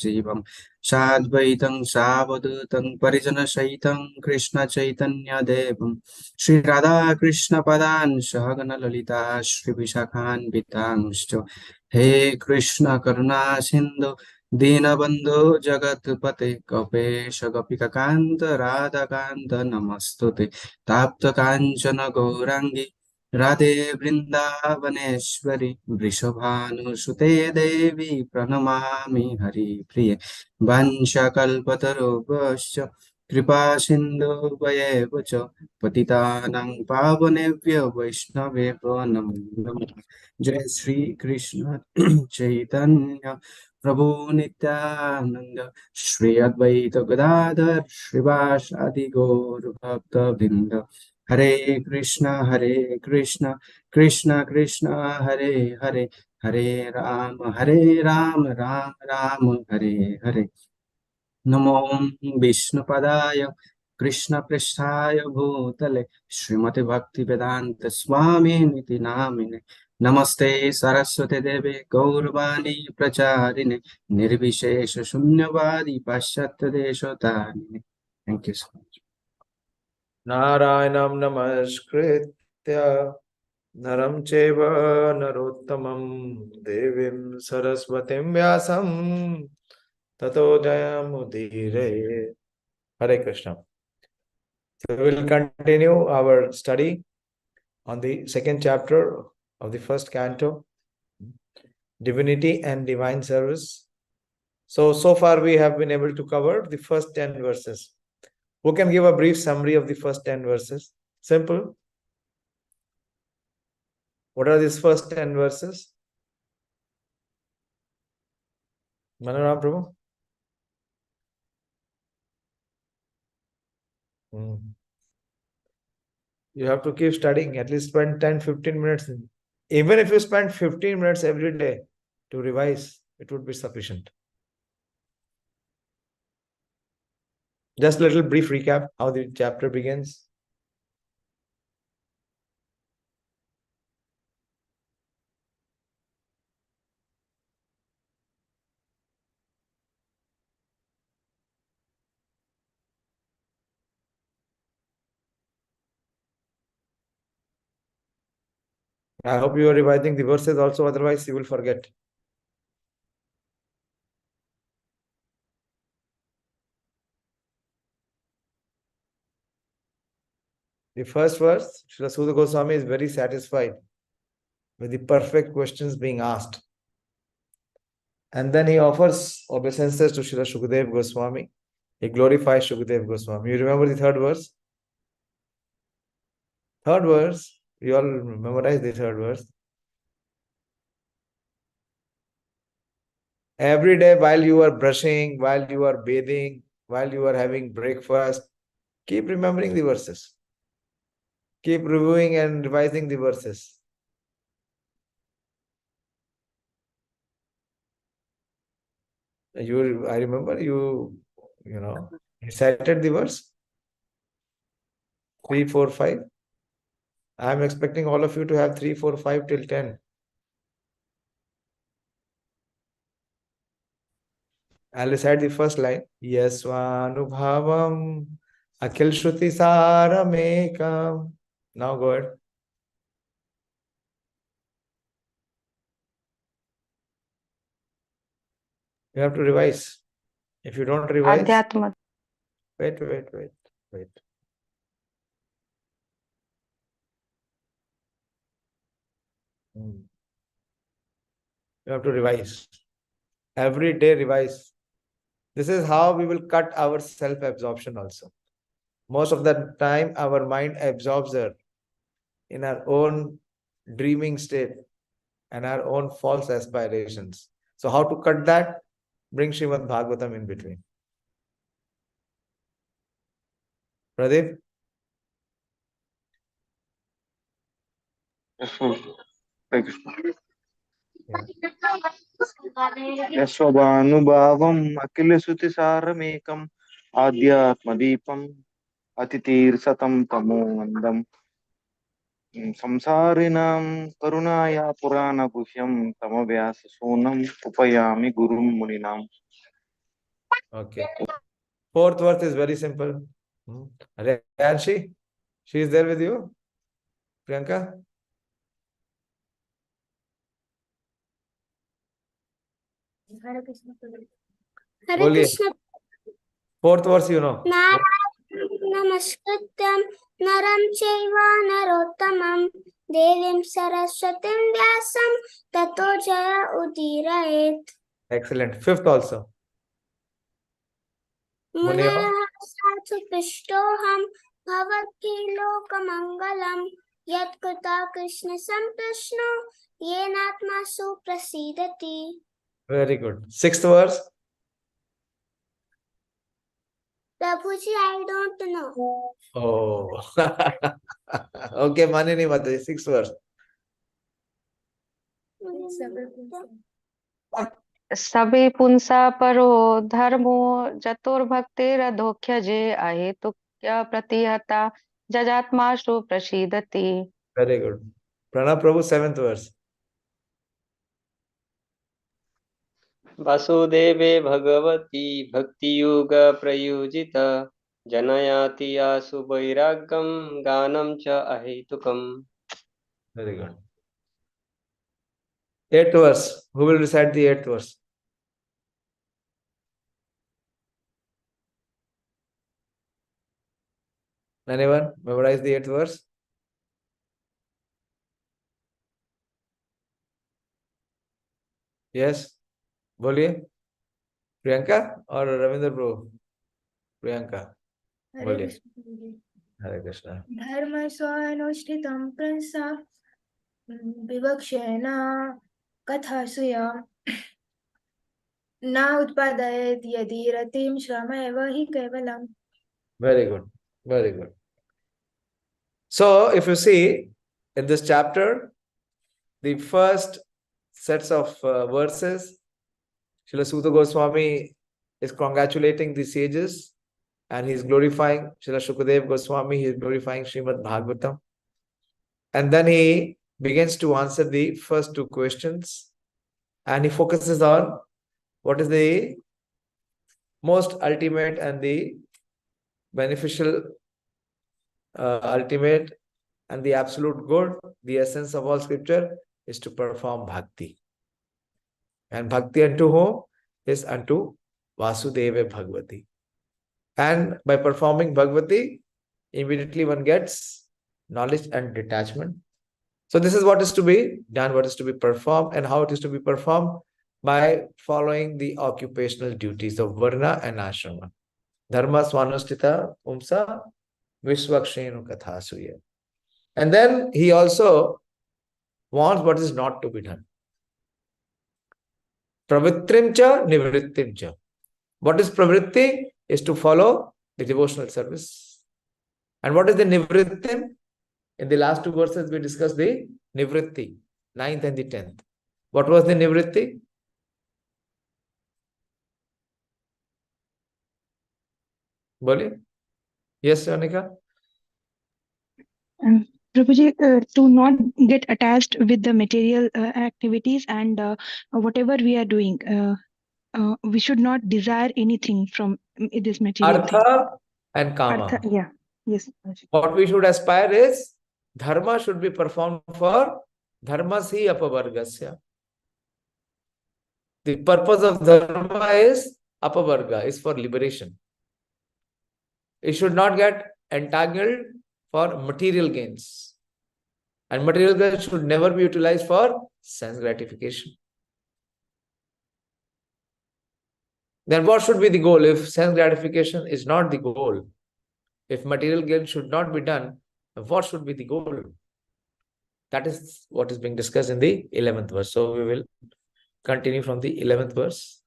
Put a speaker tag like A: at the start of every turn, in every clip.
A: जीवं साद्वैतं सावधूतं परिजनसहितं कृष्णचैतन्यदेवं श्रीराधाकृष्णपदान् सहगणललिता श्रीविशाखान्वितांश्च हे कृष्ण करुणा सिन्धु दीनबन्धो जगत्पते कपेश गोपिकान्त राधाकान्त नमस्तुते ताप्तकाञ्चन गौराङ्गी राधे वृन्दावनेश्वरि वृषभानुसुते देवी प्रणमामि हरिप्रिये वाञ्छाकल्पतरुभ्यश्च कृपा सिन्धुभ्येव च पतितानां पावनेभ्यो वैष्णवेभ्यो नमो नमः। जय श्री कृष्ण चैतन्य प्रभु नित्यानंद श्री अद्वैत गदाधर श्रीवासादि गौर भक्तवृंद हरे कृष्ण कृष्ण कृष्ण हरे हरे हरे राम राम राम हरे हरे। नमो विष्णुपदाय कृष्णपृष्ठाय भूतले श्रीमते भक्तिवेदांत स्वामिनिति नामिने नमस्ते सरस्वती देवे गौरवाणी प्रचारिणे निर्विशेष शून्यवादी पाश्चात्य देशतारिणे। Thank you so much.
B: नारायणं नमस्कृत्य नरं चैव नरोत्तमं देवीं सरस्वतीं व्यासं ततो जयमुदीरये। Hare Krishna. So we will continue our study on the second chapter of the first canto, Divinity and Divine Service. So far we have been able to cover the first 10 verses. Who can give a brief summary of the first 10 verses? Simple. What are these first 10 verses? Manoram Prabhu? You have to keep studying, at least spend 10-15 minutes. Even if you spend 15 minutes every day to revise, it would be sufficient. Just a little brief recap how the chapter begins. I hope you are revising the verses also, otherwise you will forget. The first verse, Srila Sudha Goswami is very satisfied with the perfect questions being asked. And then he offers obeisances to Srila Shukadeva Goswami. He glorifies Shukadeva Goswami. You remember the third verse? Third verse, you all memorize the third verse. Every day while you are brushing, while you are bathing, while you are having breakfast, keep remembering the verses. Keep reviewing and revising the verses. I remember you recited the verse 3, 4, 5. I am expecting all of you to have 3, 4, 5 till 10. I'll recite the first line. Yasvanubhavam akhil shruti saramekam. Now go ahead. You have to revise. If you don't revise... Wait. You have to revise. Every day revise. This is how we will cut our self-absorption also. Most of the time, our mind absorbs in our own dreaming state and our own false aspirations. So how to cut that? Bring Śrīmad-Bhāgavatam in between. Pradeep?
C: यस्वानुभावम् अखिलश्रुतिसारमेकम् आध्यात्मदीपम् अतितीर्षतं तमोमन्दम् संसारिणां करुणाया पुराणगुह्यं तमव्याससूनम् उपयामि गुरुं मुनीनाम्.
B: Okay. Fourth verse is very simple. Rayanshi, she is there with you? Priyanka?
D: Hare Krishna.
B: Hare Krishna. Fourth verse, you know.
D: Namaskrityam naram chaiva narottamam devim saraswatim vyasam tato jaya udirayet.
B: Excellent. Fifth also.
D: Munayo satsu pishtoham bhavati lokamangalam yat kuta krishna samprashno yenatma suprasidati.
B: Very good. Sixth verse.
D: Prabhuji, I don't know.
B: Oh. Okay, Manini Mataji, sixth verse.
E: सबे पुंसा परो धर्मो जतुर्भक्तिरधोख्यजे अहेतुक्य प्रतिहता जजात्माशु प्रसीदति.
B: Very good. Pranab Prabhu, seventh verse.
F: वासुदेवे Bhagwati भक्तियुग प्रयुजित जनयाति आसु वैराग्यं गानं च अहेतुकम्.
B: Very good. Eighth verse. Who will recite the eighth verse? Anyone memorize the eighth verse? Yes. बोलिए. Priyanka or Ravindra Prabhu? Priyanka. बोलिए. Hare Krishna.
D: धर्म स्वानुष्ठितं प्रंसा विवक्षेण कथासुया न उत्पादयेत् यदि रतिं श्रमेव हि केवलम्.
B: Very good. Very good. So, if you see in this chapter, the first sets of verses, Srila Sutta Goswami is congratulating the sages and he is glorifying Srila Shukadeva Goswami, he is glorifying Śrīmad-Bhāgavatam. And then he begins to answer the first two questions and he focuses on what is the most ultimate and the beneficial, ultimate and the absolute good. The essence of all scripture is to perform bhakti. And bhakti unto whom? Is unto Vasudeva Bhagavati. And by performing bhagavati, immediately one gets knowledge and detachment. So this is what is to be done, what is to be performed, and how it is to be performed by following the occupational duties of varna and ashrama. Dharma swanustita umsa vishwakshenu kathasuya. And then he also wants what is not to be done. Pravritrimcha nivrittimcha. What is pravritti? Is to follow the devotional service. And what is the nivrittim? In the last two verses we discussed the nivritti, 9th and the 10th. What was the nivritti? Boli? Yes, Anika?
G: Prabhuji, to not get attached with the material activities and whatever we are doing, we should not desire anything from this material thing.
B: Artha and kama.
G: Artha, yeah. Yes.
B: What we should aspire is dharma should be performed for dharmasi apavargasya. The purpose of dharma is apavarga, is for liberation. It should not get entangled for material gains. And material gains should never be utilized for sense gratification. Then what should be the goal? If sense gratification is not the goal, if material gain should not be done, what should be the goal? That is what is being discussed in the 11th verse. So we will continue from the 11th verse.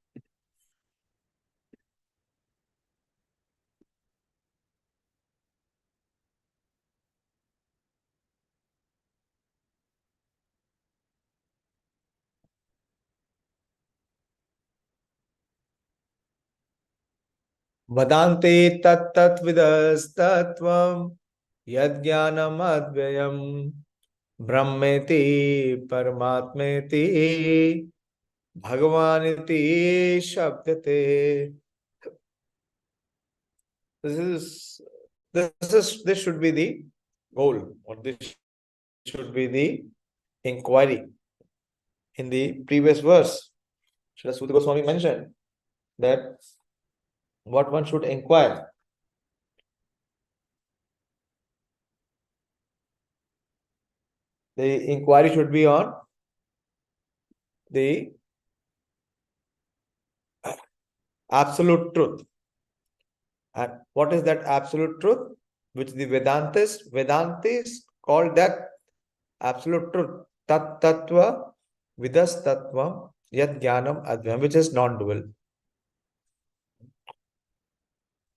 B: Vadanti tattva-vidas tattvaṁ jñānam advayam brahmeti paramātmeti bhagavān śabdyate. This should be the goal, or this should be the inquiry. In the previous verse, Srila Sutta Goswami mentioned that what one should inquire. The inquiry should be on the absolute truth. And what is that absolute truth? Which the Vedantis call that absolute truth. Tattva-vidas tattvaṁ jñānam advayam, which is non-dual.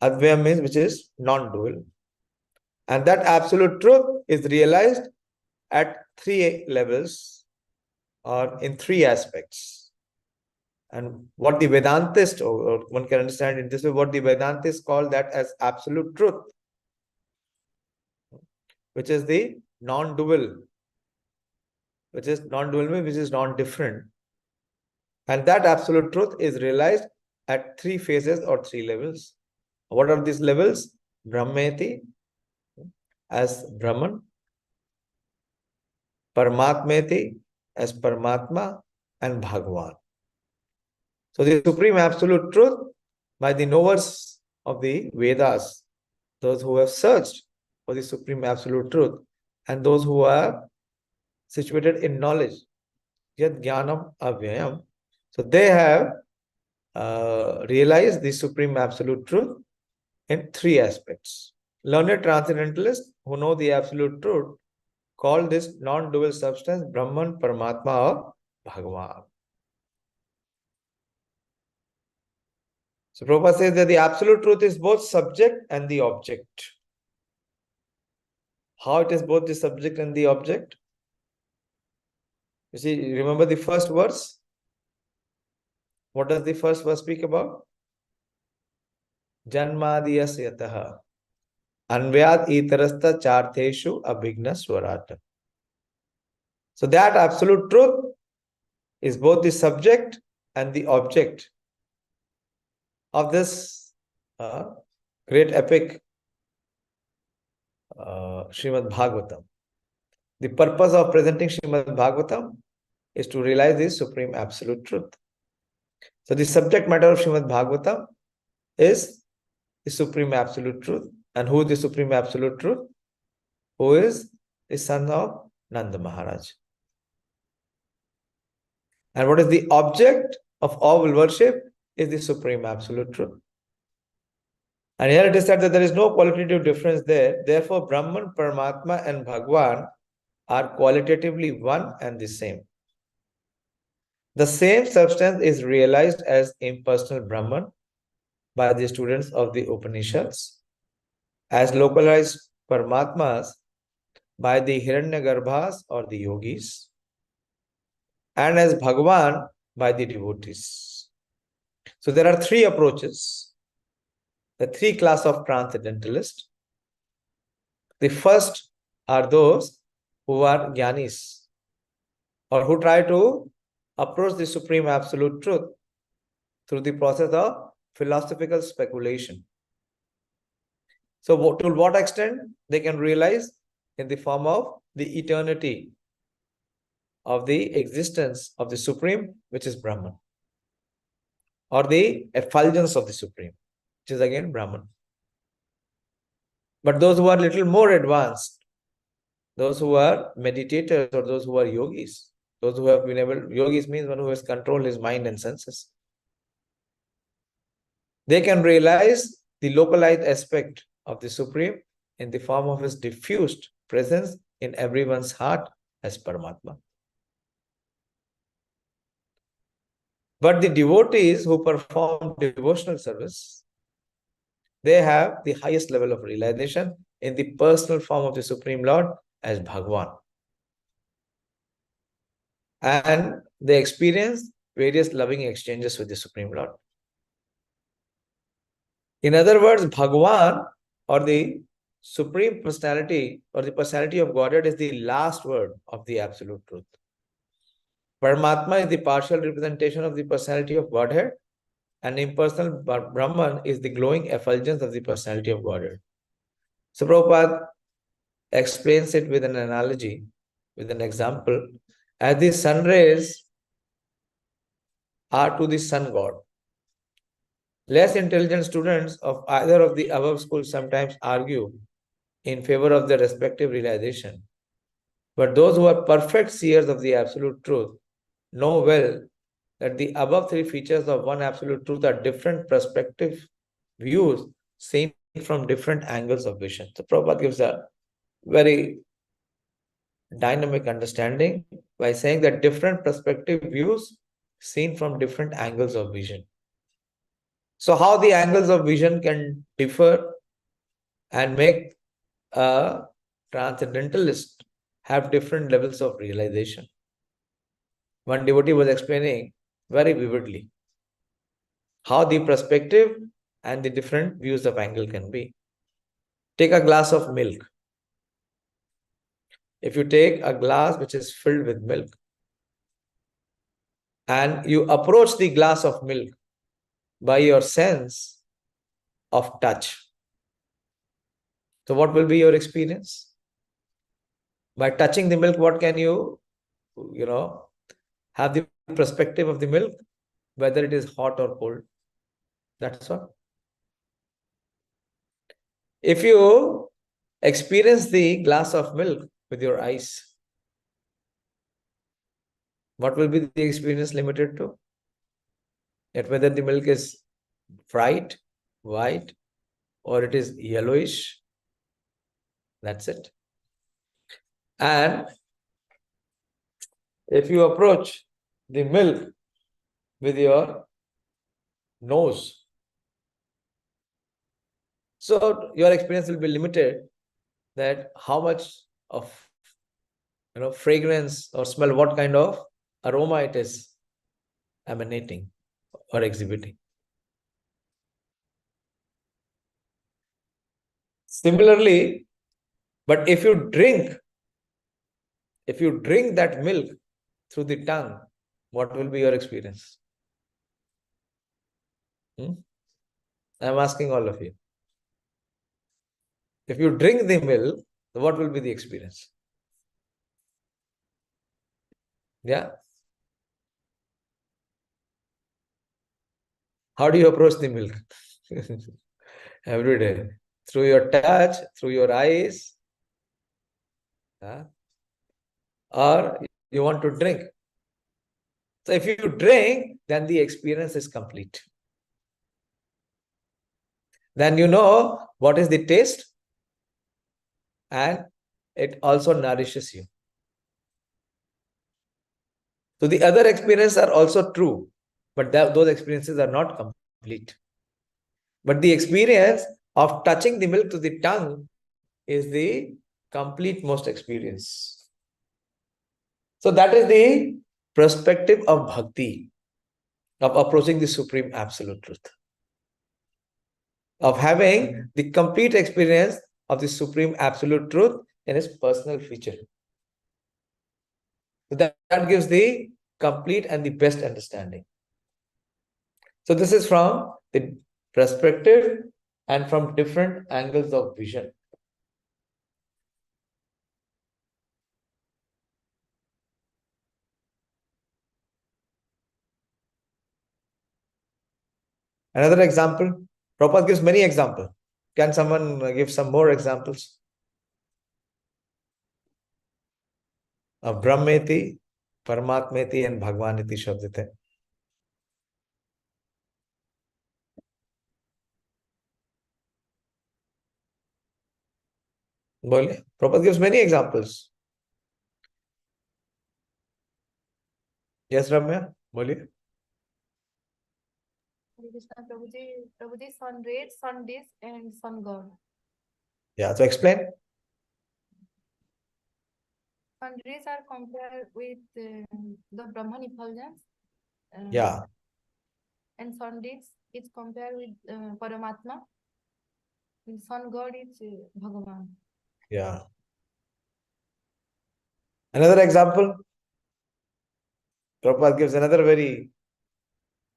B: Advayam means which is non-dual. And that absolute truth is realized at 3 levels or in 3 aspects. And what the Vedantist, or one can understand in this way, what the Vedantist call that as absolute truth, which is the non-dual, which is non-different. And that absolute truth is realized at 3 phases or 3 levels. What are these levels? Brahmeti as Brahman, paramātmeti as Paramatma, and bhagavān. So the supreme absolute truth by the knowers of the Vedas, those who have searched for the supreme absolute truth, and those who are situated in knowledge, jñānam-vairāgya-yuktayā. So they have realized the supreme absolute truth in 3 aspects. Learned transcendentalists who know the absolute truth call this non-dual substance Brahman, Paramatma, or Bhagavān. So Prabhupada says that the absolute truth is both subject and the object. How it is both the subject and the object? You see, remember the first verse? What does the first verse speak about? Janmadiyasya anvyad itarastha chartheshu abhigna swarata. So that absolute truth is both the subject and the object of this great epic, Śrīmad-Bhāgavatam. The purpose of presenting Śrīmad-Bhāgavatam is to realize the supreme absolute truth. So the subject matter of Śrīmad-Bhāgavatam is the supreme absolute truth. And who is the supreme absolute truth? Who is the son of Nanda Maharaj. And what is the object of all worship is the supreme absolute truth. And here it is said that there is no qualitative difference there. Therefore, Brahman, Paramatma, and Bhagwan are qualitatively one and the same. The same substance is realized as impersonal Brahman by the students of the Upanishads, as localized Paramatmas by the Hiranyagarbhas or the yogis, and as Bhagwan by the devotees. So there are 3 approaches, the 3 class of transcendentalists. The first are those who are jnanis, or who try to approach the supreme absolute truth through the process of philosophical speculation. So to what extent they can realize in the form of the eternity of the existence of the Supreme, which is Brahman, or the effulgence of the Supreme, which is again Brahman. But those who are little more advanced, those who are meditators or those who are yogis, those who have been able, yogis means one who has controlled his mind and senses, they can realize the localized aspect of the Supreme in the form of his diffused presence in everyone's heart as Paramatma. But the devotees who perform devotional service, they have the highest level of realization in the personal form of the Supreme Lord as Bhagwan. And they experience various loving exchanges with the Supreme Lord. In other words, Bhagwan, or the Supreme Personality, or the Personality of Godhead, is the last word of the Absolute Truth. Paramatma is the partial representation of the Personality of Godhead, and impersonal Brahman is the glowing effulgence of the personality of Godhead. So Prabhupada explains it with an analogy, with an example, as the sun rays are to the sun god. Less intelligent students of either of the above schools sometimes argue in favor of their respective realization. But those who are perfect seers of the absolute truth know well that the above three features of one absolute truth are different perspective views seen from different angles of vision. So Prabhupada gives a very dynamic understanding by saying that different perspective views seen from different angles of vision. So how the angles of vision can differ and make a transcendentalist have different levels of realization. One devotee was explaining very vividly how the perspective and the different views of angle can be. Take a glass of milk. If you take a glass which is filled with milk and you approach the glass of milk by your sense of touch, so what will be your experience? By touching the milk, what can you have the perspective of the milk, whether it is hot or cold. That's all. If you experience the glass of milk with your eyes, what will be the experience limited to? That whether the milk is bright, white, or it is yellowish. That's it. And if you approach the milk with your nose, so your experience will be limited that how much of fragrance or smell, what kind of aroma it is emanating or exhibiting. Similarly, but if you drink that milk through the tongue, what will be your experience? I am asking all of you. If you drink the milk, what will be the experience? Yeah. How do you approach the milk? Every day. Through your touch, through your eyes. Or you want to drink. So if you drink, then the experience is complete. Then you know what is the taste, and it also nourishes you. So the other experiences are also true, but those experiences are not complete. But the experience of touching the milk to the tongue is the complete most experience. So that is the perspective of bhakti, of approaching the supreme absolute truth, of having the complete experience of the supreme absolute truth in its personal feature. So that gives the complete and the best understanding. So this is from the perspective and from different angles of vision. Another example, Prabhupada gives many examples. Can someone give some more examples? Of brahmeti, paramātmeti and bhagavān śabdyate. Boleh. Prabhupada gives many examples. Yes, Ramya? Boleh.
D: Prabhuji, sun rays, sun disk, and sun god.
B: Yeah, so explain.
D: Sun rays are compared with the Brahman effulgence.
B: Yeah.
D: And sun disk is compared with Paramatma. And sun god is Bhagavan.
B: Yeah. Another example. Prabhupada gives another very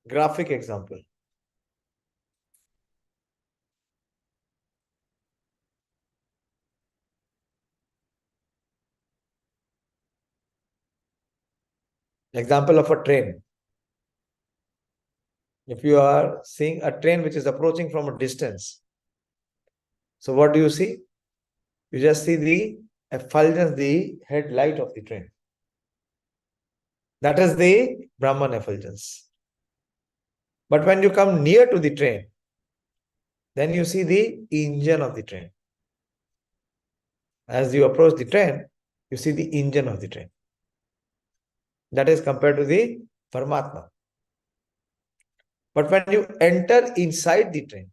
B: graphic example. Example of a train. If you are seeing a train which is approaching from a distance, so what do you see? You just see the effulgence, the headlight of the train. That is the Brahman effulgence. But when you come near to the train, then you see the engine of the train. As you approach the train, you see the engine of the train. That is compared to the Paramatma. But when you enter inside the train,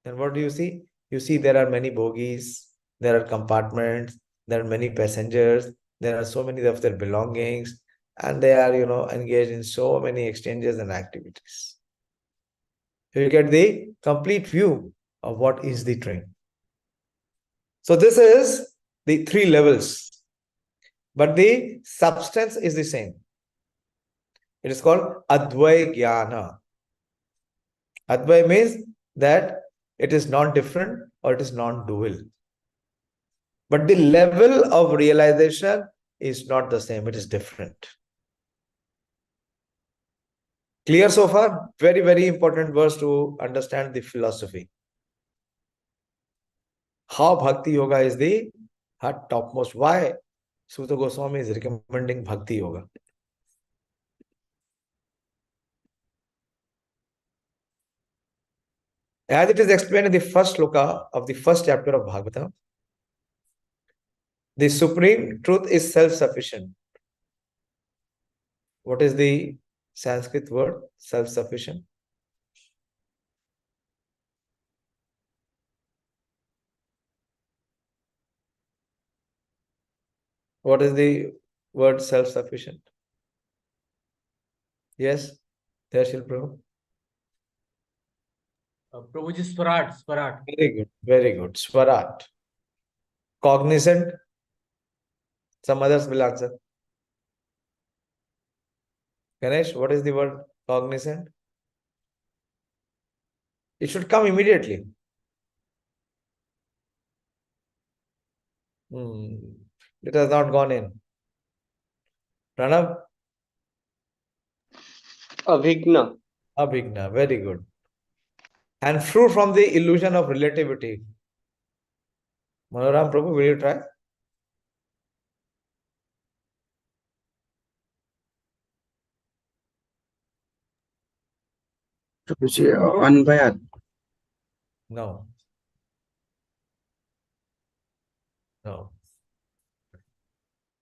B: then what do you see? You see there are many bogies, there are compartments, there are many passengers, there are so many of their belongings, and they are, engaged in so many exchanges and activities. You get the complete view of what is the train. So this is the 3 levels, but the substance is the same. It is called advayam. Advayam means that it is non-different or it is non-dual. But the level of realization is not the same, it is different. Clear so far? Very, very important verse to understand the philosophy. How Bhakti Yoga is the topmost. Why Suta Goswami is recommending Bhakti Yoga? As it is explained in the first sloka of the first chapter of Bhagavatam, the supreme truth is self-sufficient. What is the Sanskrit word? Self-sufficient. What is the word self-sufficient? Yes, Darshil Prabhu.
H: Prabhuji, Swarat.
B: Very good, very good. Swarat. Cognizant. Some others will answer. Ganesh, what is the word cognizant? It should come immediately. It has not gone in. Pranav?
F: Abhigna.
B: Abhigna, very good. And fruit from the illusion of relativity. Manoram Prabhu, will you try?
A: Unbayad.
B: No. No.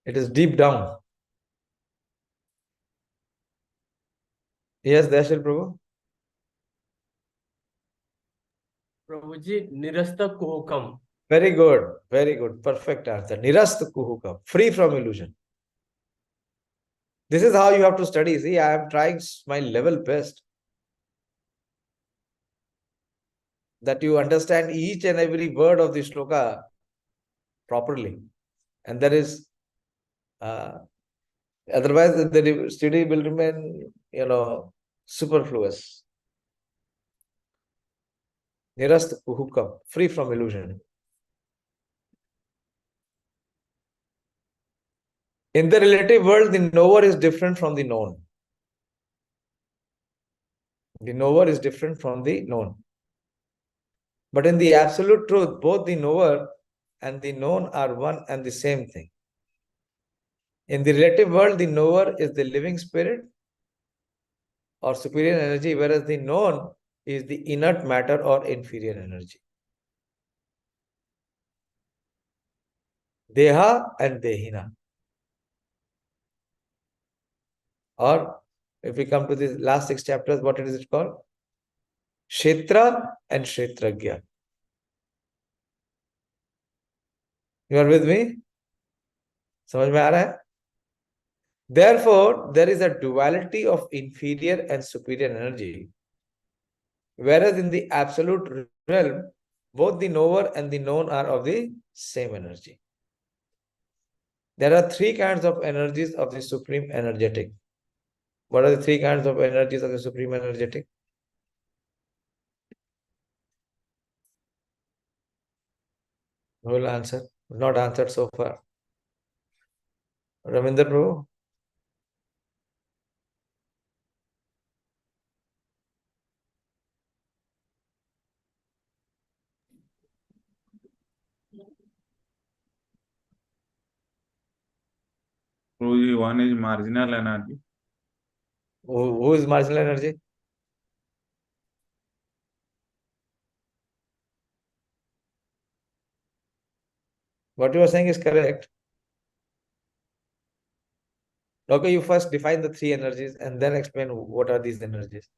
B: It is deep down. Yes, Darshil Prabhu?
H: Prabhuji, Nirasta Kuhukam.
B: Very good, very good. Perfect answer. Nirasta kuhukam, free from illusion. This is how you have to study. See, I am trying my level best that you understand each and every word of the shloka properly. And there is, otherwise the study will remain, superfluous. Nirasta kuhukam, free from illusion. In the relative world, the knower is different from the known. The knower is different from the known. But in the absolute truth, both the knower and the known are one and the same thing. In the relative world, the knower is the living spirit or superior energy, whereas the known is the inert matter or inferior energy. Deha and Dehina. Or if we come to the last 6 chapters, what is it called? Kshetra and Kshetragya. You are with me? समझ में आ रहा है? Therefore, there is a duality of inferior and superior energy. Whereas in the absolute realm, both the knower and the known are of the same energy. There are 3 kinds of energies of the supreme energetic. What are the 3 kinds of energies of the supreme energetic? Who will answer? Not answered so far. Ravindra Prabhu?
I: One is marginal energy.
B: Who is marginal energy? What you are saying is correct. Okay, you first define the three energies and then explain what are these energies.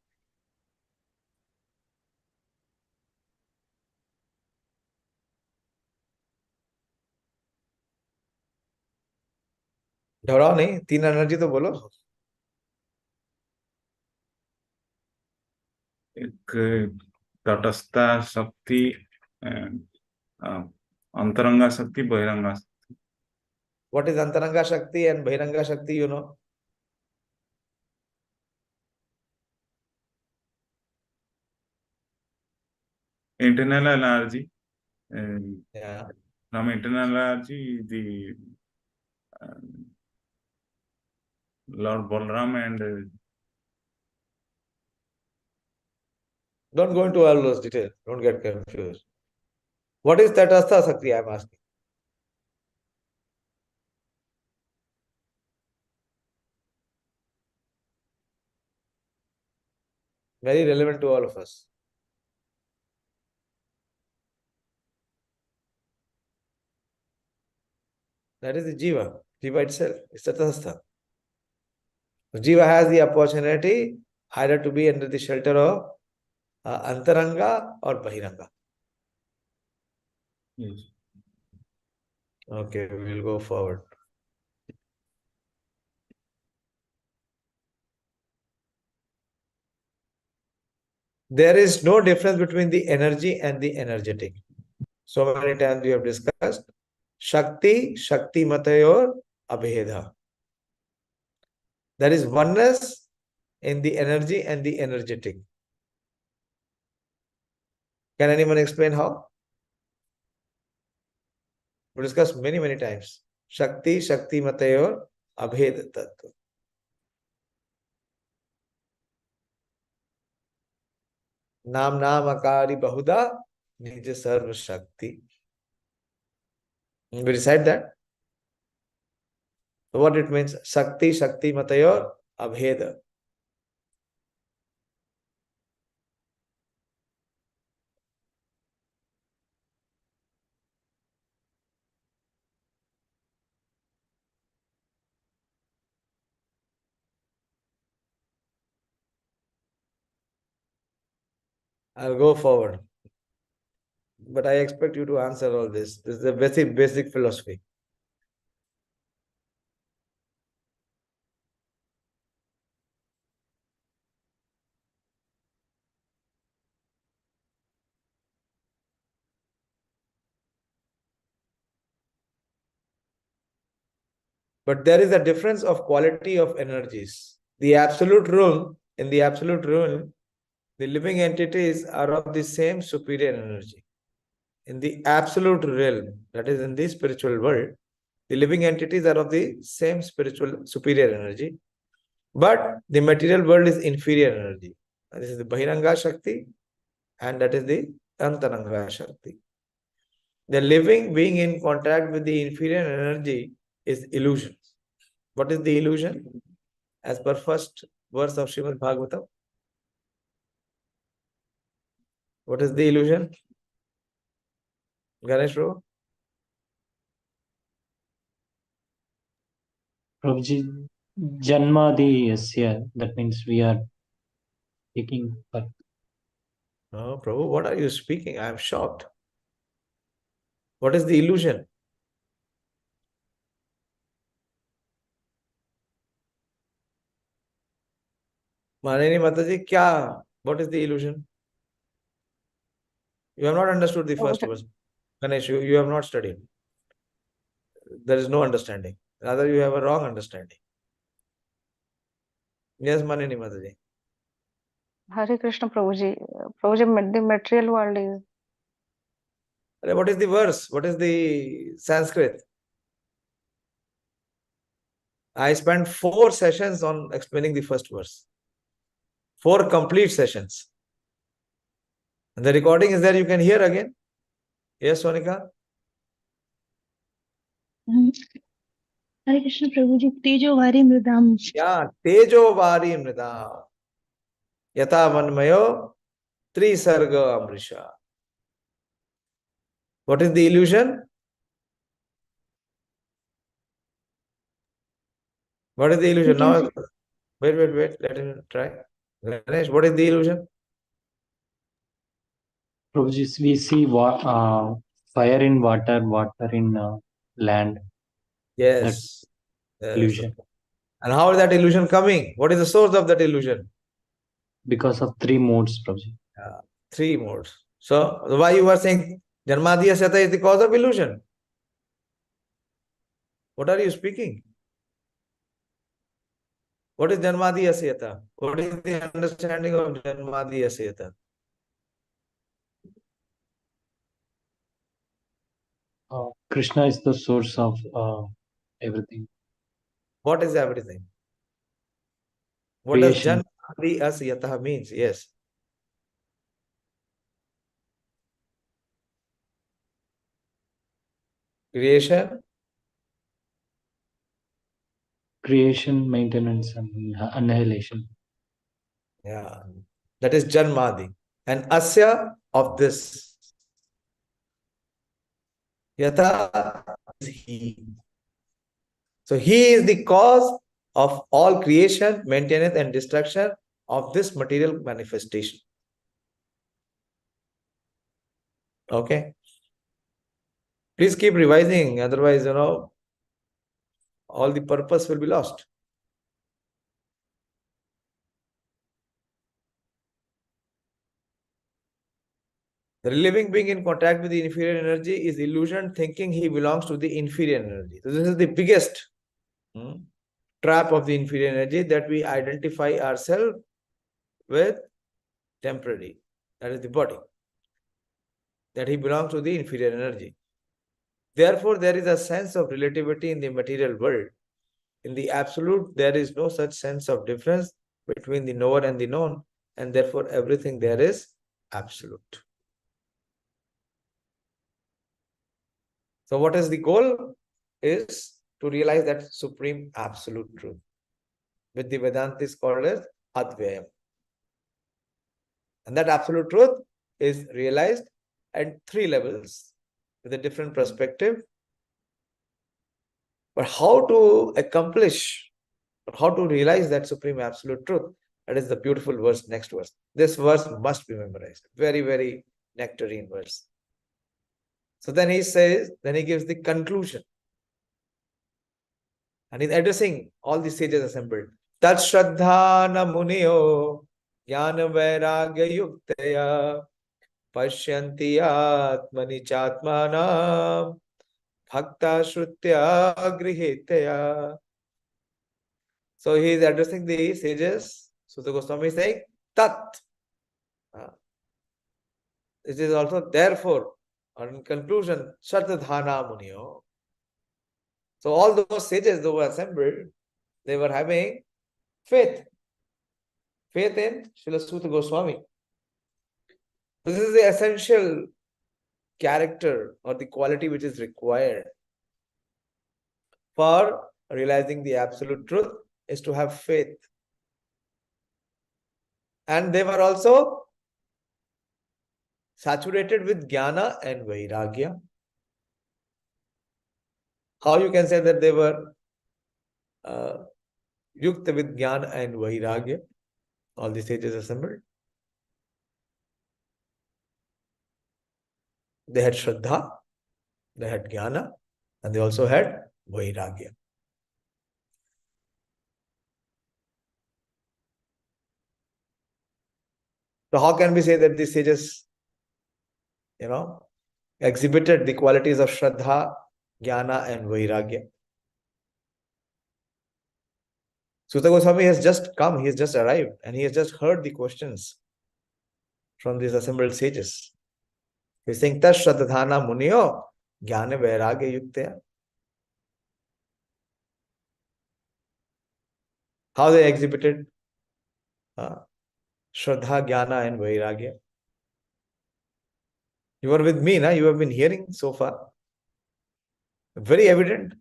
B: घबराओ नहीं, तीन energy तो बोलो.
I: एक तटस्थ शक्ति, अंतरंगा शक्ति, बहिरंगा शक्ति.
B: What is antaranga shakti and bahiranga shakti, you know?
I: Internal energy.
B: Yeah.
I: From internal energy, the Lord Balaram and
B: Don't go into all those details. Don't get confused. What is tatastha shakti, I am asking? Very relevant to all of us. That is the jiva. Jiva itself is tatastha. Jiva has the opportunity either to be under the shelter of antaranga or bahiranga.
I: yes.
B: Okay, we will go forward. There is no difference between the energy and the energetic. So many times we have discussed Shakti, Shakti-matayor, Abheda. There is oneness in the energy and the energetic. Can anyone explain how? We discussed many times. Shakti, Shakti-matayor, Abheda tattva. Nam akari bahuda, nija sarva shakti. We recite that. So what it means? Shakti, Shakti-matayor, Abheda. I'll go forward. But I expect you to answer all this. This is a basic philosophy. But there is a difference of quality of energies. In the absolute realm, the living entities are of the same superior energy. In the absolute realm, that is in the spiritual world, the living entities are of the same spiritual superior energy. But the material world is inferior energy. This is the Bahiranga Shakti and that is the Antaranga Shakti. The living being in contact with the inferior energy is illusion. What is the illusion? As per first verse of Śrīmad-Bhāgavatam. What is the illusion? Ganesh Prabhu?
J: Prabhuji, Janmadi Yasya, that means we are taking birth.
B: No, Prabhu, what are you speaking? I am shocked. What is the illusion? Manini Mataji, kya? What is the illusion? You have not understood the first verse. Ganesh, you have not studied. There is no understanding. Rather, you have a wrong understanding. Yes, Manini Mataji.
E: Hare Krishna Prabhuji. Prabhuji, the material world is.
B: What is the verse? What is the Sanskrit? I spent 4 sessions on explaining the first verse. 4 complete sessions. And the recording is there, you can hear again. Yes, Sonika?
G: Hare Krishna Prabhuji, Tejo Vari Mridam.
B: Yeah, Tejo Vari Mridam. Yata Vanmayo Trisarga Amrisha. What is the illusion? What is the illusion? Now, wait. Let him try. Ganesh, what is the illusion?
J: Prabhuji, we see fire in water, water in land.
B: Yes.
J: Illusion.
B: And how is that illusion coming? What is the source of that illusion?
J: Because of three modes, Prabhuji.
B: Three modes. So, why you were saying Janmadhyasya is the cause of illusion? What are you speaking? What is Janmadhyasya? What is the understanding of Janmadhyasya?
J: Krishna is the source of everything.
B: What is everything? What
J: Creation.
B: does Janmadhyasya means? Yes.
J: Creation, maintenance, and annihilation.
B: Yeah. That is Janmadi. And Asya of this. Yata is he. So he is the cause of all creation, maintenance, and destruction of this material manifestation. Okay. Please keep revising, otherwise, all the purpose will be lost. The living being in contact with the inferior energy is illusion, thinking he belongs to the inferior energy. So this is the biggest trap of the inferior energy, that we identify ourselves with temporary, that is the body, that he belongs to the inferior energy. Therefore, there is a sense of relativity in the material world. In the absolute, there is no such sense of difference between the knower and the known, and therefore everything there is absolute. So what is the goal? Is to realize that supreme absolute truth, which the Vedanta is called as advayam. And that absolute truth is realized at three levels with a different perspective. But how to accomplish, how to realize that supreme absolute truth? That is the beautiful verse, next verse. This verse must be memorized. Very, very nectarine verse. So then he says, then he gives the conclusion. And he's addressing all the sages assembled. Tat-shraddhānā munayo jñāna-vairāgya-yuktayā paśyanty ātmani cātmānaṁ bhaktyā śruta-gṛhītayā. So he is addressing the sages. Sutta Goswami is saying, Tat. It is also therefore, or in conclusion, craddadhānā munayo. So all those sages who were assembled, they were having faith. Faith in Srila Sutta Goswami. This is the essential character or the quality which is required for realizing the absolute truth, is to have faith. And they were also saturated with jnana and vairāgya. How you can say that they were yukta with jnana and vairāgya? All the sages assembled. They had shraddha, they had jnana, and they also had vairāgya. So how can we say that the sages, exhibited the qualities of shraddha, jnana, and vairāgya? Sutta Goswami has just come, he has just arrived, and he has just heard the questions from these assembled sages. He is saying, Tat-shraddhānā munayo jñāna-vairāgya-yuktayā. How they exhibited shraddha, jnana, and vairāgya. You were with me, na? You have been hearing so far. Very evident.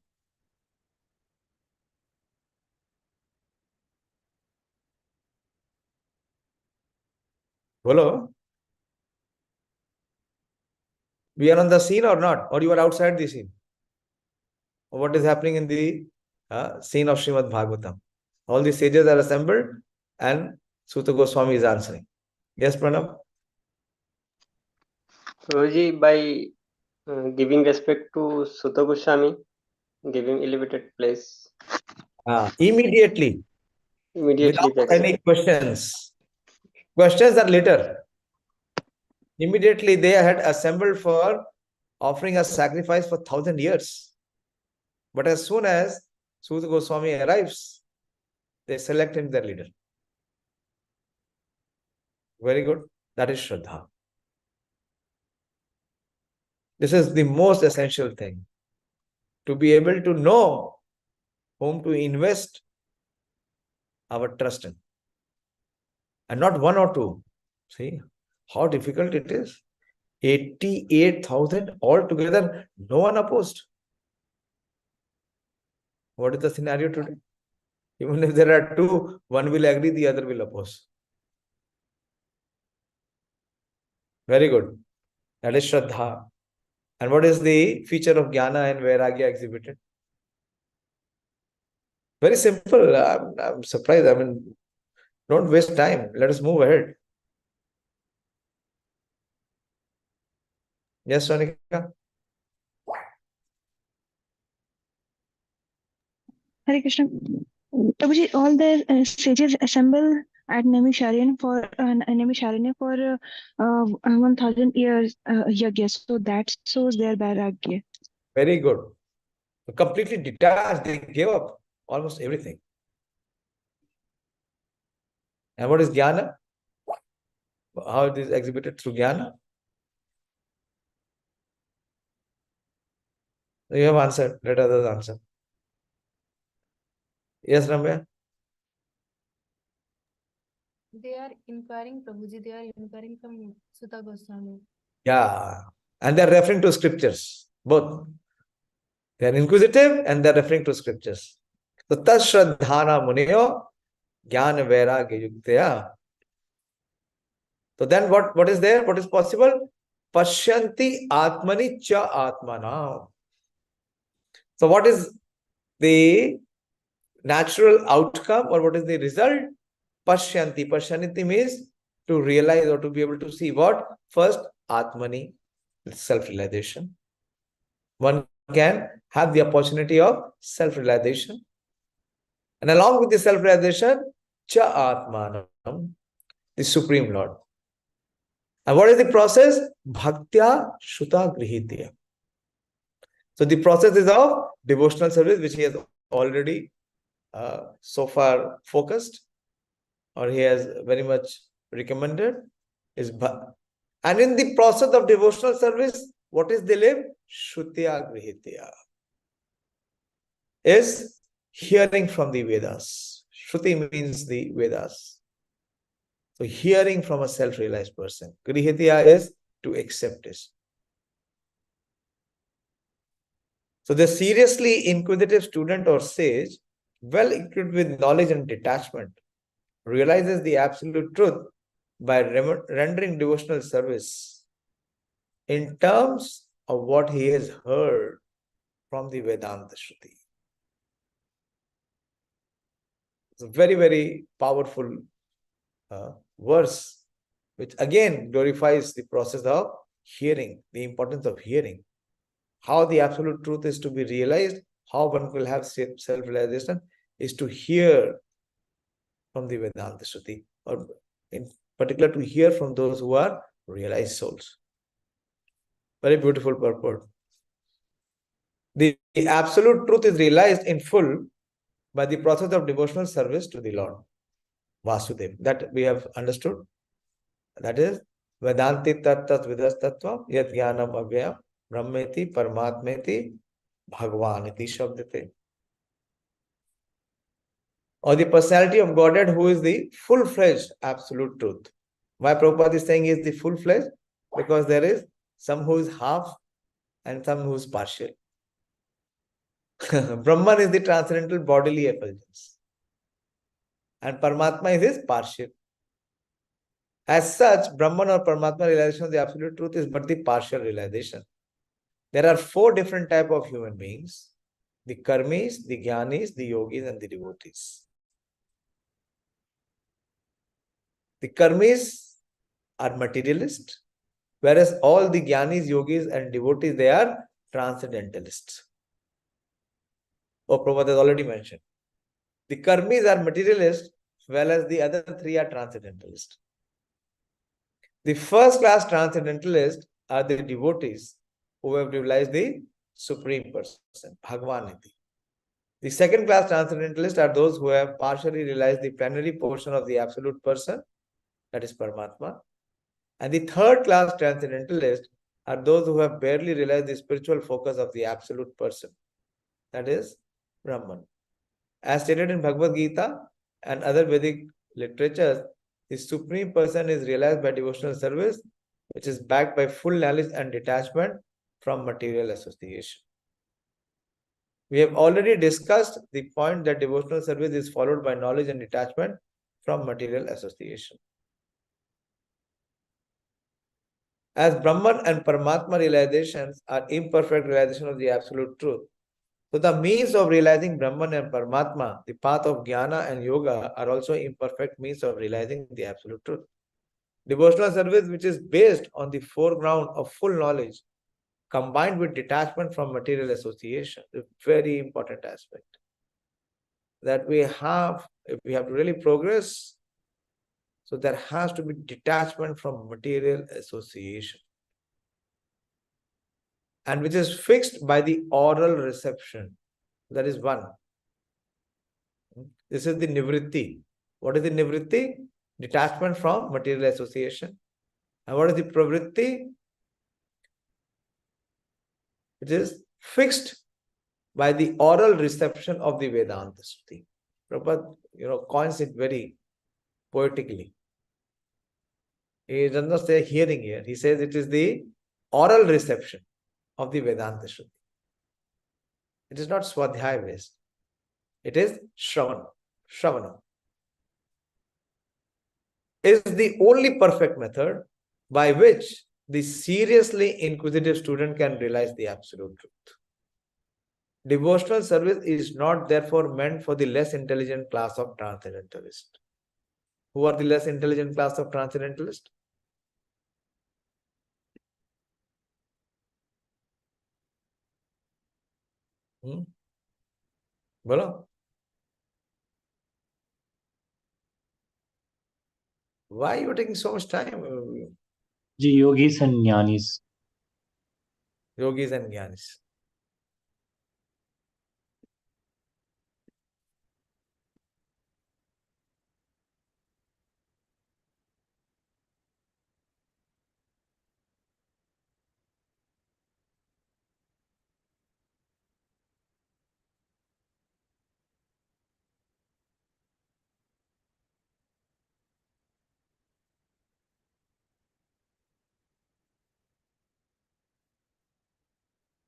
B: Hello? We are on the scene or not? Or you are outside the scene? Or what is happening in the scene of Śrīmad-Bhāgavatam? All the sages are assembled and Suta Goswami is answering. Yes, Pranam?
F: Prabhuji, by giving respect to Suta Goswami, giving elevated place.
B: Immediately.
F: Immediately.
B: Without any questions. Questions are later. Immediately they had assembled for offering a sacrifice for 1,000 years. But as soon as Suta Goswami arrives, they select him their leader. Very good. That is Shraddha. This is the most essential thing. To be able to know whom to invest our trust in. And not one or two. See how difficult it is. 88,000 altogether, no one opposed. What is the scenario today? Even if there are two, one will agree, the other will oppose. Very good. That is Shraddha. And what is the feature of jnana and vairāgya exhibited? Very simple. I'm surprised. I mean, don't waste time. Let us move ahead. Yes, Sonika?
G: Hare Krishna. Prabhuji, all the sages assemble at Naimisharanya for 1,000 years yajna. So that shows their vairāgya.
B: Very good. Completely detached, they gave up almost everything. And what is jnana? How it is exhibited through jnana? You have answered. Let others answer. Yes, Ramya?
D: They are inquiring, Prabhuji, they are inquiring from Suta Goswami.
B: Yeah. And they are referring to scriptures. Both. They are inquisitive and they are referring to scriptures. So, craddadhānā munayo jñāna-vairāgya-yuktayā. So then what is there? What is possible? Paśyanty ātmani cātmānaṁ. So what is the natural outcome or what is the result? Paśyanty. Paśyanty means to realize or to be able to see what? First, ātmani, self-realization. One can have the opportunity of self-realization. And along with the self-realization, cātmānaṁ, the Supreme Lord. And what is the process? Bhaktyā śruta-gṛhītayā. So the process is of devotional service, which he has already so far focused, or he has very much recommended. And in the process of devotional service, what is the live? Śruta-gṛhītayā. Is hearing from the Vedas. Shruti means the Vedas. So hearing from a self-realized person. Grihitya is to accept it. So the seriously inquisitive student or sage, well equipped with knowledge and detachment, realizes the absolute truth by rendering devotional service in terms of what he has heard from the Vedanta Shruti. It's a very, very powerful verse, which again glorifies the process of hearing, the importance of hearing. How the absolute truth is to be realized, how one will have self-realization, is to hear from the Vedanta Shruti, or in particular to hear from those who are realized souls. Very beautiful purport. The absolute truth is realized in full by the process of devotional service to the Lord Vasudeva. That we have understood. That is vadanti tattva-vidas tattvaṁ yat jñānam advayam brahmeti paramātmeti bhagavān iti śabdyate. Or the personality of Godhead who is the full-fledged absolute truth. Why Prabhupada is saying he is the full-fledged? Because there is some who is half and some who is partial. Brahman is the transcendental bodily effulgence. And Paramatma is his partial. As such, Brahman or Paramatma realization of the absolute truth is but the partial realization. There are 4 different types of human beings: the karmis, the jnanis, the yogis, and the devotees. The karmis are materialist, whereas all the jnanis, yogis, and devotees, they are transcendentalists. Prabhupada has already mentioned. The karmis are materialist, whereas the other 3 are transcendentalists. The first class transcendentalists are the devotees who have realized the Supreme Person, bhagavān. The second class transcendentalists are those who have partially realized the plenary portion of the Absolute Person, that is Paramatma. And the third class transcendentalists are those who have barely realized the spiritual focus of the Absolute Person, that is Brahman. As stated in Bhagavad Gita and other Vedic literatures, the Supreme Person is realized by devotional service, which is backed by full knowledge and detachment from material association. We have already discussed the point that devotional service is followed by knowledge and detachment from material association. As Brahman and Paramatma realizations are imperfect realization of the absolute truth, so the means of realizing Brahman and Paramatma, the path of jnana and yoga, are also imperfect means of realizing the absolute truth. Devotional service, which is based on the foreground of full knowledge, combined with detachment from material association, is a very important aspect. That we have, if we have to really progress, so there has to be detachment from material association. And which is fixed by the oral reception. That is one. This is the nivritti. What is the nivritti? Detachment from material association. And what is the pravritti? It is fixed by the oral reception of the Vedanta Shruti. Prabhupada, coins it very poetically. He does not say hearing here. He says it is the oral reception of the Vedanta Shruti. It is not swadhyaya based. It is shravana. Shravana is the only perfect method by which the seriously inquisitive student can realize the absolute truth. Devotional service is not therefore meant for the less intelligent class of transcendentalists. Who are the less intelligent class of transcendentalists? Bolo? Why are you taking so much time?
J: The yogis and jnanis.
B: Yogis and jnanis.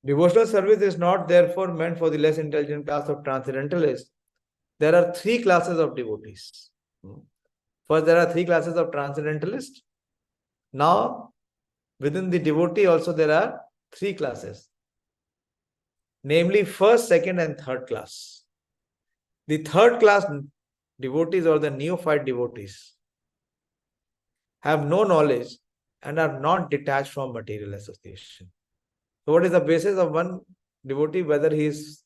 B: Devotional service is not therefore meant for the less intelligent class of transcendentalists. There are 3 classes of devotees. First, there are 3 classes of transcendentalists. Now, within the devotee also there are 3 classes. Namely, first, second, and third class. The third class devotees or the neophyte devotees have no knowledge and are not detached from material association. So what is the basis of one devotee, whether he is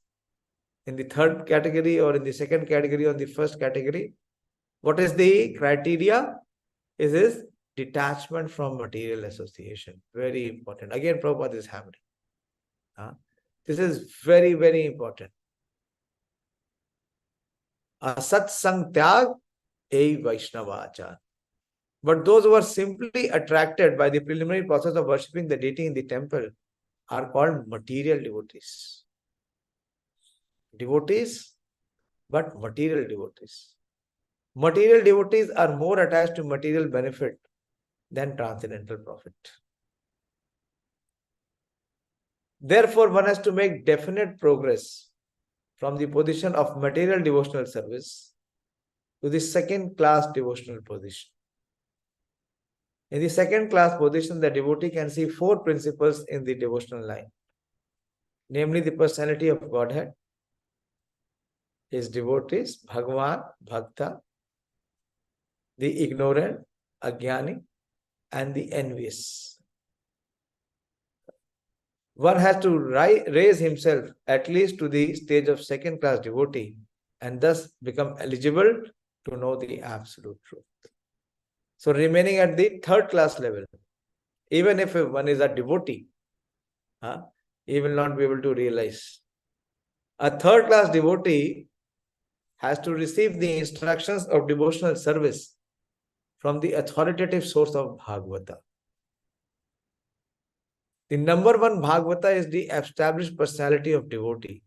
B: in the third category or in the second category or the first category? What is the criteria? Is his detachment from material association. Very important. Again, Prabhupada is hammering. This is very, very important. Satsang tyag ei Vaishnava achar. But those who are simply attracted by the preliminary process of worshipping the deity in the temple are called material devotees. Devotees, but material devotees. Material devotees are more attached to material benefit than transcendental profit. Therefore, one has to make definite progress from the position of material devotional service to the second class devotional position. In the second class position, the devotee can see four principles in the devotional line, namely the personality of Godhead, his devotees, bhagavān, bhaktyā, the ignorant, ajñāni, and the envious. One has to raise himself at least to the stage of second class devotee and thus become eligible to know the absolute truth. So remaining at the third class level, even if one is a devotee, he will not be able to realize. A third class devotee has to receive the instructions of devotional service from the authoritative source of Bhagavata. The number one Bhagavata is the established personality of devotee,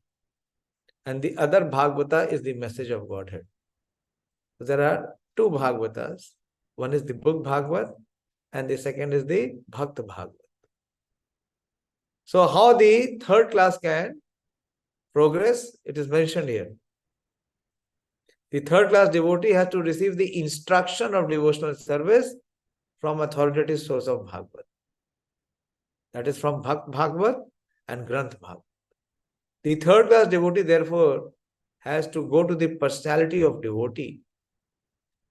B: and the other Bhagavata is the message of Godhead. So there are two Bhagavatas. One is the book Bhagavat, and the second is the Bhakta Bhagavat. So how the third class can progress, it is mentioned here. The third class devotee has to receive the instruction of devotional service from authoritative source of Bhagavat. That is from Bhagavat and Granth Bhagavat. The third class devotee therefore has to go to the personality of devotee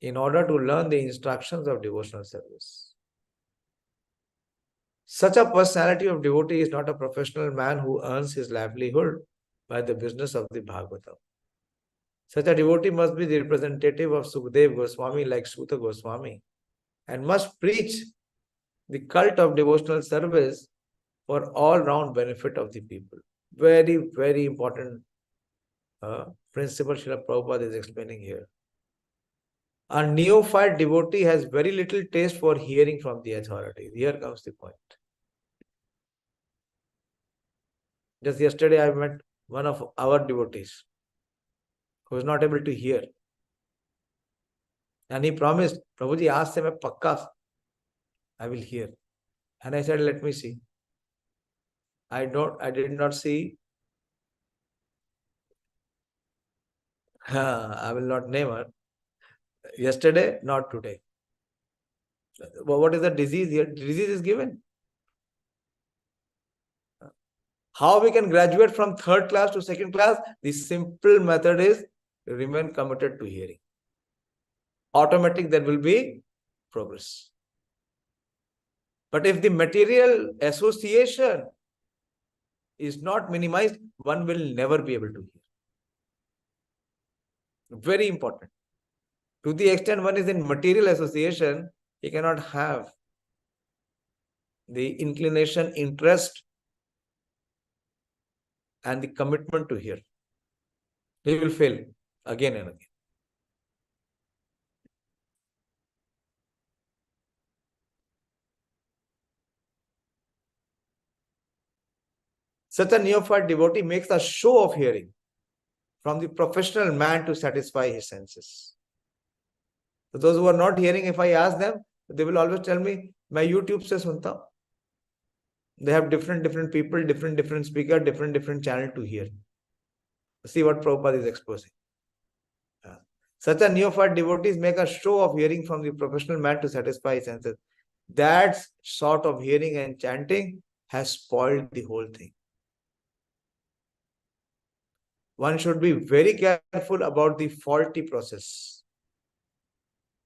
B: in order to learn the instructions of devotional service. Such a personality of devotee is not a professional man who earns his livelihood by the business of the Bhagavatam. Such a devotee must be the representative of Sukadeva Goswami like Suta Goswami and must preach the cult of devotional service for all-round benefit of the people. Very, very important principle Srila Prabhupada is explaining here. A neophyte devotee has very little taste for hearing from the authority. Here comes the point. Just yesterday I met one of our devotees who was not able to hear. And he promised, Prabhuji, aaj se main pakka I will hear. And I said, let me see. I did not see. I will not name her. Yesterday, not today. What is the disease here? Disease is given. How we can graduate from third class to second class? The simple method is remain committed to hearing. Automatic, there will be progress. But if the material association is not minimized, one will never be able to hear. Very important. To the extent one is in material association, he cannot have the inclination, interest, and the commitment to hear. He will fail again and again. Such a neophyte devotee makes a show of hearing from the professional man to satisfy his senses. So those who are not hearing, if I ask them, they will always tell me, "Main YouTube se sunta hu." They have different people, different speaker, different channel to hear. See what Prabhupada is exposing. Such a neophyte devotees make a show of hearing from the professional man to satisfy his senses. That sort of hearing and chanting has spoiled the whole thing. One should be very careful about the faulty process.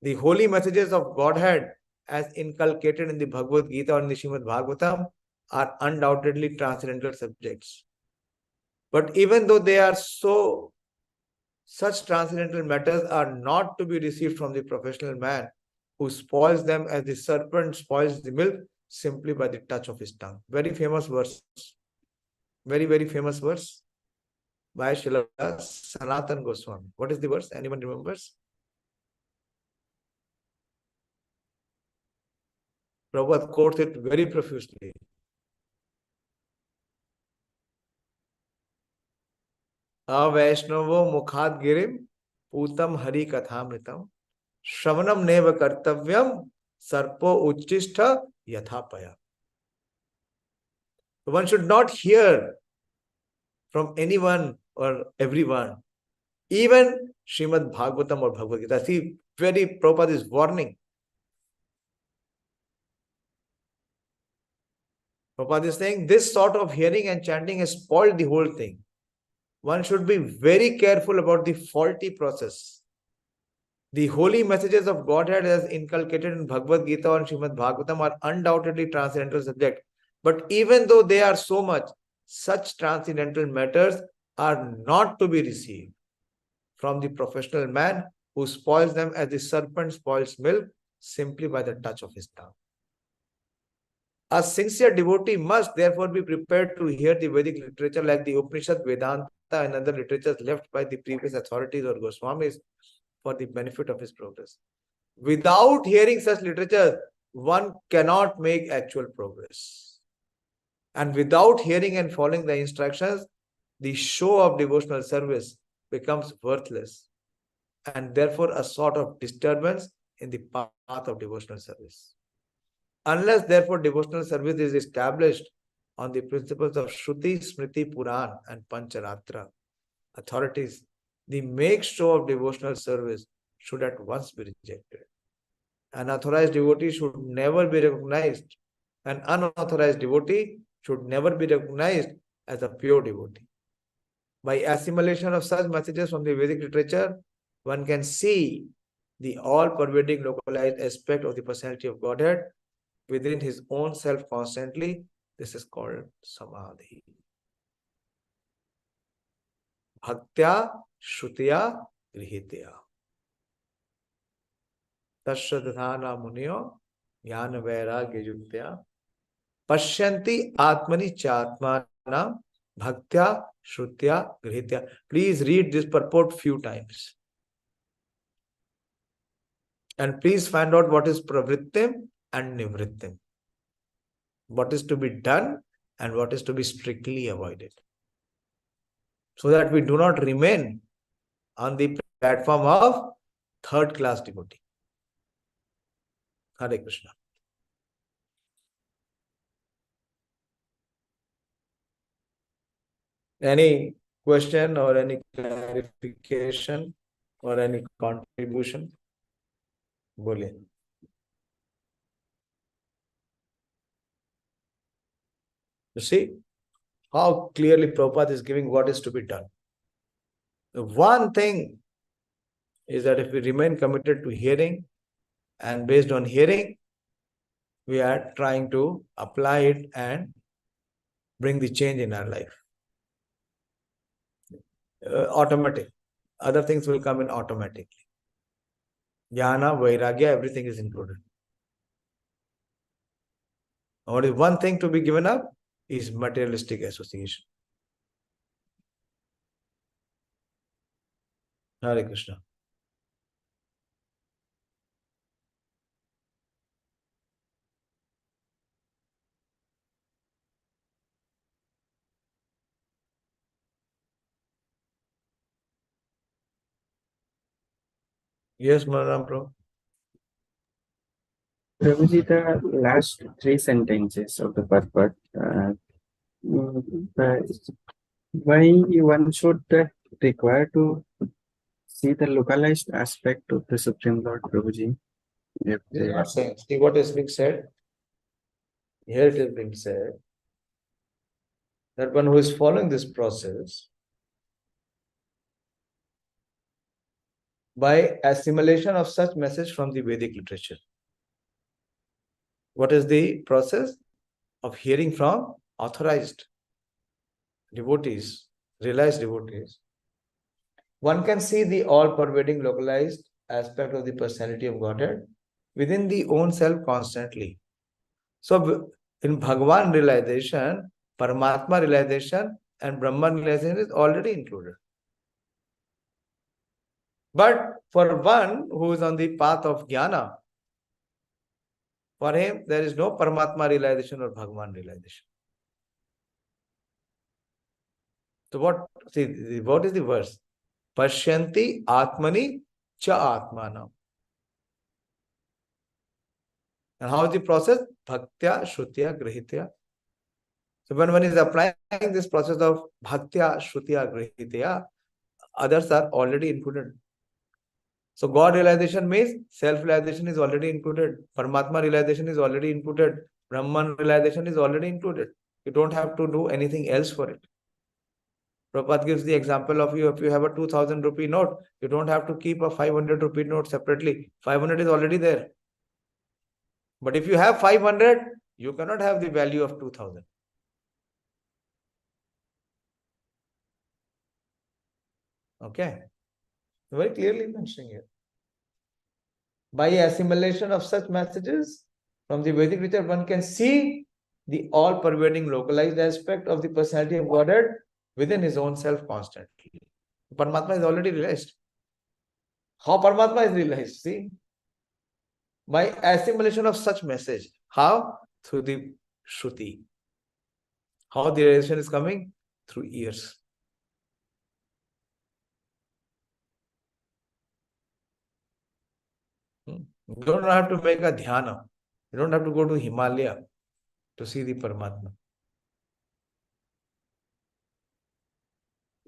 B: The holy messages of Godhead as inculcated in the Bhagavad Gita or in the Śrīmad-Bhāgavatam are undoubtedly transcendental subjects. But even though they are so, such transcendental matters are not to be received from the professional man who spoils them as the serpent spoils the milk simply by the touch of his tongue. Very famous verse. Very, very famous verse by Srila Sanatana Goswami. What is the verse? Anyone remembers? Prabhupada quotes it very profusely. Avaishnavo mukhad girim putam hari kathamritam shravanam neva kartavyam sarpo uchistha yathapaya. One should not hear from anyone or everyone. Even Śrīmad-Bhāgavatam or Bhagavad Gita. See, very Prabhupada is warning. Prabhupada is saying this sort of hearing and chanting has spoiled the whole thing. One should be very careful about the faulty process. The holy messages of Godhead as inculcated in Bhagavad Gita and Śrīmad-Bhāgavatam are undoubtedly transcendental subject. But even though they are so much, such transcendental matters are not to be received from the professional man who spoils them as the serpent spoils milk simply by the touch of his tongue. A sincere devotee must therefore be prepared to hear the Vedic literature like the Upanishad, Vedanta and other literatures left by the previous authorities or Goswamis for the benefit of his progress. Without hearing such literature, one cannot make actual progress. And without hearing and following the instructions, the show of devotional service becomes worthless and therefore a sort of disturbance in the path of devotional service. Unless, therefore, devotional service is established on the principles of Shruti, Smriti, Puran and Pancharatra authorities, the make show of devotional service should at once be rejected. An authorized devotee should never be recognized. An unauthorized devotee should never be recognized as a pure devotee. By assimilation of such messages from the Vedic literature, one can see the all-pervading localized aspect of the personality of Godhead within his own self constantly. This is called samadhi. Bhaktyā śruta-gṛhītayā. Craddadhānā munayo jñāna-vairāgya-yuktayā. Paśyanty ātmani cātmānaṁ bhaktyā śruta-gṛhītayā. Please read this purport few times. And please find out what is pravrittim and nivrittim. What is to be done and what is to be strictly avoided. So that we do not remain on the platform of third-class devotee. Hare Krishna. Any question or any clarification or any contribution? Boliye. You see how clearly Prabhupada is giving what is to be done. The one thing is that if we remain committed to hearing, and based on hearing, we are trying to apply it and bring the change in our life. Automatic. Other things will come in automatically. Jnāna-vairāgya, everything is included. Only one thing to be given up is materialistic association. Hare Krishna. Yes, Madam Pro.
A: Prabhuji, the last three sentences of the purport, why one should require to see the localized aspect of the Supreme Lord, Prabhuji? If they are
B: saying, see what is being said. Here it is being said that one who is following this process by assimilation of such message from the Vedic literature. What is the process? Of hearing from authorized devotees, realized devotees. One can see the all-pervading localized aspect of the personality of Godhead within the own self constantly. So in bhagavān realization, paramātma realization and Brahman realization is already included. But for one who is on the path of jnana, for him there is no paramātma realization or bhagavān realization. So what is the verse? Paśyanty ātmani cātmānaṁ. And how is the process? Bhaktyā śruta-gṛhītayā. So when one is applying this process of bhaktyā, śruta-gṛhītayā, others are already included. So God realization means self-realization is already included. Paramatma realization is already included. Brahman realization is already included. You don't have to do anything else for it. Prabhupada gives the example of if you have a 2000 rupee note, you don't have to keep a 500 rupee note separately. 500 is already there. But if you have 500, you cannot have the value of 2000. Okay. Very clearly mentioning here. By assimilation of such messages from the Vedic literature, one can see the all-pervading localized aspect of the personality of Godhead within his own self constantly. Paramatma is already realized. How Paramatma is realized? See? By assimilation of such message. How? Through the Shruti. How the realization is coming? Through ears. You don't have to make a jñānam. You don't have to go to Himalaya to see the Paramatma.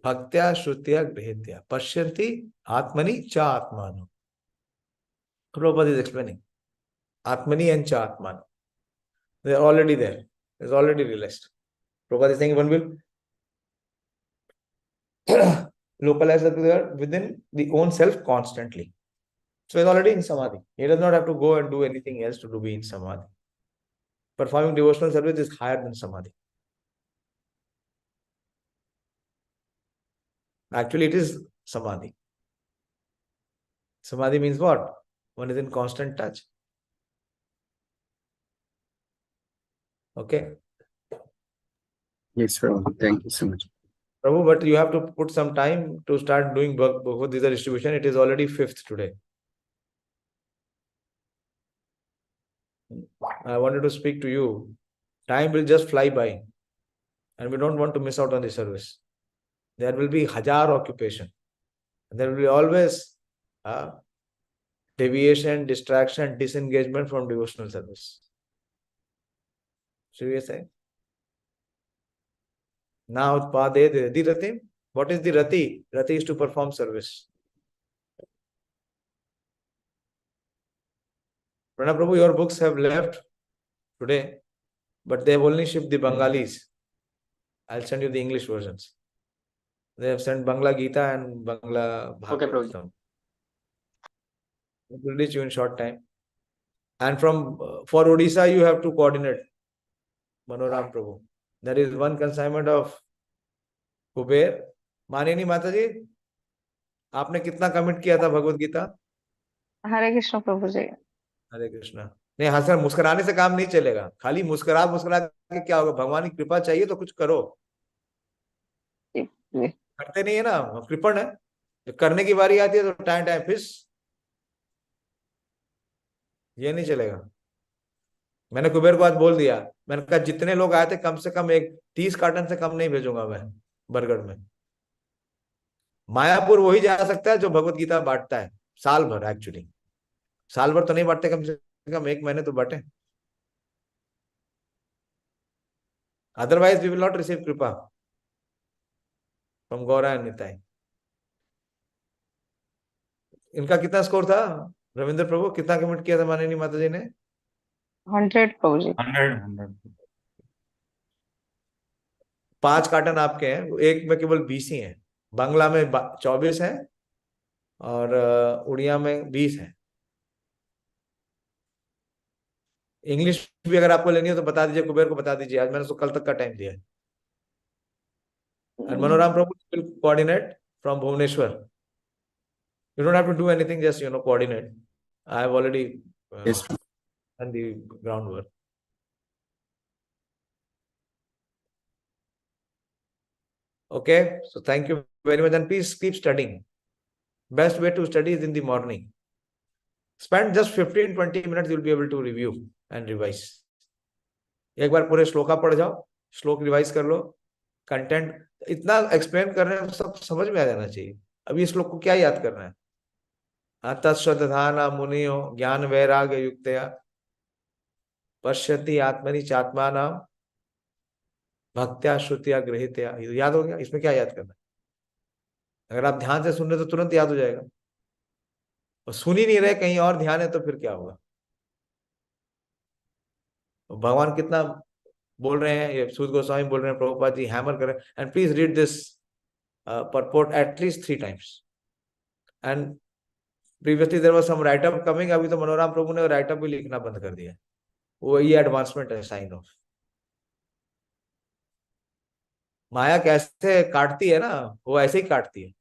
B: Bhaktyā śruta-gṛhītayā paśyanty ātmani cātmānaṁ. Prabhupada is explaining. Ātmani and cātmānaṁ. They are already there. It's already realized. Prabhupada is saying one will localize that within the own self constantly. So he's already in samadhi. He does not have to go and do anything else to be in samadhi. Performing devotional service is higher than samadhi. Actually, it is samadhi. Samadhi means what? One is in constant touch. Okay.
A: Yes, Prabhu. Thank you so much.
B: Prabhu, but you have to put some time to start doing Bhagavad-gītā distribution. It is already 5th today. I wanted to speak to you. Time will just fly by. And we don't want to miss out on the service. There will be hajar occupation. There will be always deviation, distraction, disengagement from devotional service. Should we say? Now, the rati. What is the rati? Rati is to perform service. Pranab Prabhu, your books have left today, but they have only shipped the Bengalis. I'll send you the English versions. They have sent Bangla Gita and Bangla Bhagavatam.
F: Okay, Prabhu.
B: It will reach you in short time. And for Odisha, you have to coordinate. Manoram Prabhu. There is one consignment of Kuber. माननीय माता जी, आपने कितना commit किया था भगवत गीता?
E: हरे कृष्ण प्रभु जी।
B: हरे कृष्णा। नहीं, हाँ sir, मुस्कुराने से काम नहीं चलेगा। खाली मुस्कुरा के क्या होगा? भगवान की कृपा चाहिए तो कुछ करो। करते नहीं है ना, कृपण है। जब करने की बारी आती है तो टाइम फिस, ये नहीं चलेगा। मैंने कुबेर को आज बोल दिया, मैंने कहा जितने लोग आए थे कम से कम 30 कार्टन से कम नहीं भेजूंगा मैं बरगढ़ में। मायापुर वही जा सकता है जो भगवत गीता बांटता है साल भर। एक्चुअली साल भर तो नहीं बांटते, कम से कम 1 महीने तो बांटे। Otherwise we will not receive कृपा फ्रॉम गौरा एंड निताई। इनका कितना स्कोर था रविंद्र प्रभु? कितना कमिट किया था माननीय माता जी ने?
E: 100 प्रभु जी।
I: 100
B: 5 कार्टन आपके हैं, एक में केवल 20 ही हैं। बांग्ला में 24 है और उड़िया में 20 है। इंग्लिश भी अगर आपको लेनी हो तो बता दीजिए, कुबेर को बता दीजिए। आज मैंने उसको कल तक का टाइम दिया है। And Manoram Prabhu will coordinate from Bhubaneswar. You don't have to do anything, just coordinate. I have already done the groundwork. Okay, so thank you very much, and please keep studying. Best way to study is in the morning. Spend just 15-20 minutes, you'll be able to review and revise. एक बार पूरे श्लोका पढ़ जाओ, श्लोक revise कर लो, content इतना explain कर रहे हैं सब समझ में आ जाना चाहिए। अभी इस श्लोक को क्या याद करना है? तत्श्रद्धाना मुनियो ज्ञान-वैराग्य-युक्तया पश्यन्ति ātmani cātmānaṁ भक्त्या श्रुत्या-गृहीतया, याद हो गया? इसमें क्या याद करना है? अगर आप ध्यान से सुन रहे तो तुरंत याद हो जाएगा, और सुन ही नहीं रहे, कहीं और ध्यान है, तो फिर क्या होगा? भगवान कितना बोल रहे हैं, ये सूत गोस्वामी बोल रहे हैं, प्रभुपाद जी हैमर कर रहे हैं, and please read this purport at least 3 times. And previously there was some write up coming, अभी तो मनोराम प्रभु ने राइट अप भी लिखना बंद कर दिया है, वो ये एडवांसमेंट है, साइन ऑफ। माया कैसे काटती है ना, वो ऐसे ही काटती है,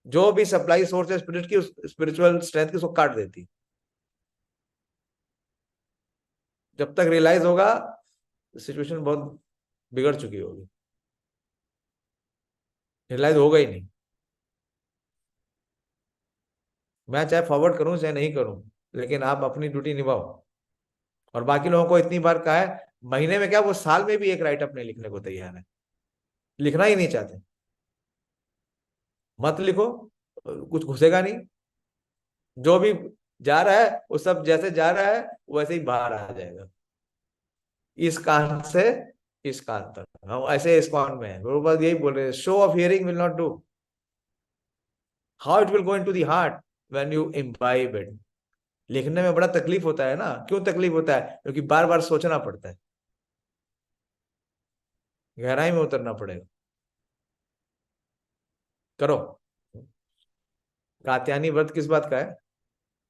B: जो भी सप्लाई सोर्स है स्पिरिट की, स्पिरिचुअल स्ट्रेंथ की, उसको काट देती है। जब तक रियलाइज होगा सिचुएशन बहुत बिगड़ चुकी होगी, रियलाइज होगा ही नहीं। मैं चाहे फॉरवर्ड करूं चाहे नहीं करूं, लेकिन आप अपनी ड्यूटी निभाओ। और बाकी लोगों को इतनी बार कहा है, महीने में क्या, वो साल में भी एक राइटअप नहीं लिखने को तैयार है, लिखना ही नहीं चाहते। मत लिखो, कुछ घुसेगा नहीं, जो भी जा रहा है वो सब जैसे जा रहा है वैसे ही बाहर आ जाएगा, इस कान से इस कान तक। हम ऐसे इस कान में है, बस यही बोल रहे हैं, show off hearing will not do, how it will go into the heart when you imbibe it. लिखने में बड़ा तकलीफ होता है ना, क्यों तकलीफ होता है? क्योंकि बार बार सोचना पड़ता है, गहराई में उतरना पड़ेगा। करो। कात्यायनी व्रत किस बात का है?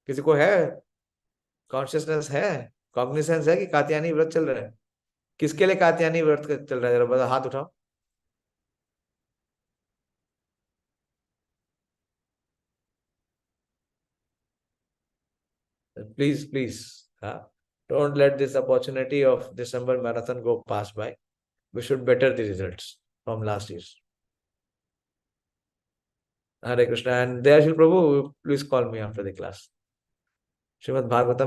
B: किसी को है कॉन्शियसनेस, है कॉग्निसेंस है कि कात्यायनी व्रत चल रहा है? किसके लिए कात्यायनी व्रत चल रहा है? जरा बता, हाथ उठाओ। Please, don't let this opportunity of December marathon go pass by. We should better the results from last year's. Hare Krishna. And Dayashil Prabhu, please call me after the class. Śrīmad-Bhāgavatam